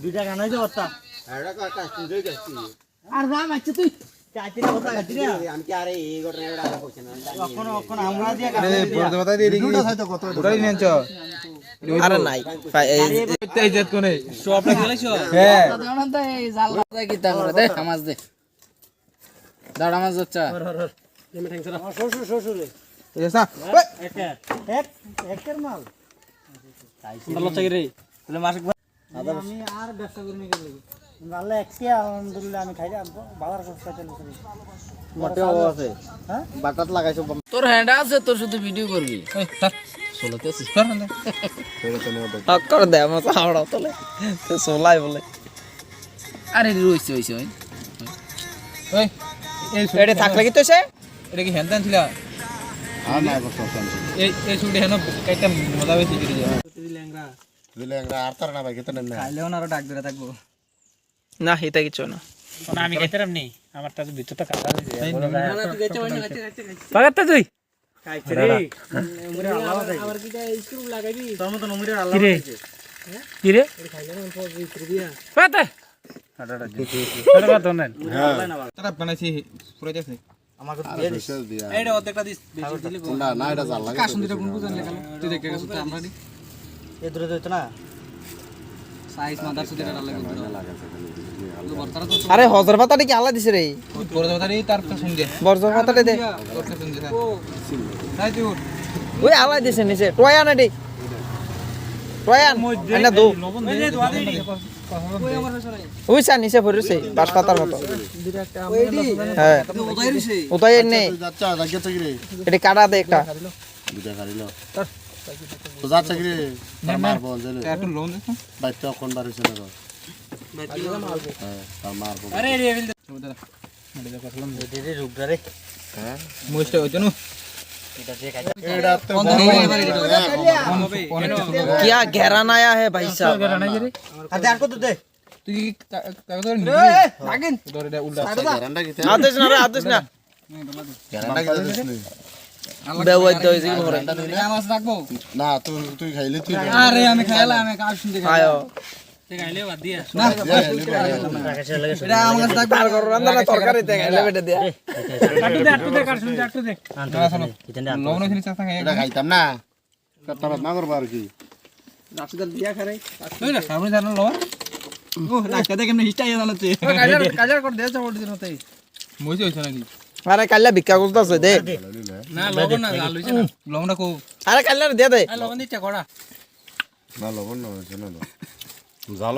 দুইটা গান হইছে বত্তা এটা কাটা তুই যাচ্ছি আর রাম আচ্ছা তুই চাইতিরা বত্তা গাতি না আমি কি আরে এই ঘটনা এটা আগে কইছেন এখন আমরা দিয়া গান বড় কথা দিয়ে দিই ওটাই নিয়েছ আরে নাই এই জেত কোনে সবটা গেলেছো হ্যাঁ তো এই জালটা কি তা করে দে আমাজ দে দাঁড়া মাছ যাচ্ছে শ্বশুরে এসা একের মাল ভালো চাই রে তাহলে মাস আমি আর ব্যবসা করি নি গেলে আল্লাহ একটি আলহামদুলিল্লাহ আমি খাইলে বাবার কষ্ট চলছে মোটে আছে হ্যাঁ বাটাত লাগাইছো তোর হ্যান্ড আছে তোর শুধু ভিডিও করবি সোলাতে আছিস কর দে আমার হাওড়া তোলে তো সোলাই বলে আরে রইছে হইছে ওই ওই এটা থাকলে কি তো সে এটা কি হ্যান্ডান ছিল আর না বসো এই ছুটি হেন কাইটা মজা বেশি করে যায় দিলে একটা আর তার না ভাই কেতন না খাইলেও না আরো ডাক ধরে থাকবো না হিতা কিছু না আমি খাইতাম নি আমারটা ভিতরটা কাটা হইছে না তুই গেছে ওই না পাগাতে তুই খাইছে রে উমরে আল্লাহ আবার কিটা স্ক্রু লাগাইবি তোর মত উমরে আল্লাহ কি রে খাইলে না পর স্ক্রু দিয়া পাতে হাড়া কথা নেন তারা বানাইছি পুরো যাচ্ছে আমাকে দিয়ে দিস দিয়া এইটা অর্ধেকটা দিস বেশি দিলে না না এটা জাল লাগে কাশুন দিটা কোন কোন জানলে কালো তুই দেখে গেছিস তো আমরা দি এ দূরে যাইতো না সাইজ মাদার সুদের ডালে আরে হজর পাতাটা কি আলাদা দিছে রে বড় কথাই তার তো শুন দে বর্জর পাতাটা দে তোর তো শুন দে তাই তুই ওই আলাদা দিছে নিচে টয়ান এডি টয়ান না দো ওই যে দোয়া দেই ওই আমার সরাই ওই সা নিচে পড়ছে বাস পাতার মতো হ্যাঁ ওদাই রিছে ওটাই নে যাচ্ছা যাচ্ছে কি রে এটি কাটা দে একটা দুটা গাড়িলো তো যাচ্ছে কি রে মারবো জেলে একটু লোন দে বাইতে কোন বার হইছে না তো হ্যাঁ তার মারবো আরে রে এটা রে রুগরা রে হ্যাঁ মুইস্টা হইতো না এটা দিয়ে খাই এটা তো क्या घेरान आया है भाई साहब আরে আর কত দে তুই কাগজ ধরে লাগেন ধরে এটা উল্টা গ্যারান্টা কি आदेश ना रे आदेश ना গ্যারান্টা কি দিছিস बेवई तो इसी मोरे মাছ রাখবো না তুই খাইলে তুই আরে আমি খাইলাম আমি কাশুন দেখে आयो খাইলে বাদ দিয়া না এটা আমার কাছে থাকবে तार करो रंदा ना तरकारी दे ले बेटा दे একটু দে কার শুনতে একটু দে লোন ওখানে চাচা খাই এটা খাইতাম না কত না করব আর কি রাশিদার বিয়া করে ওই না সামনে জানো লোন ও রাখতে দেখে এমনি হিস্টাই জানাতে কাজার করে দেছ ওর দিন হতে মুইছে হইছে নাকি अरे कल्ला भिक्का করতে আছে দে না লবণ না লাল হইছে না লোনটা কো अरे कल्ला दे दे লবণ দিতে কড়া না লবণ না হইছে না জাল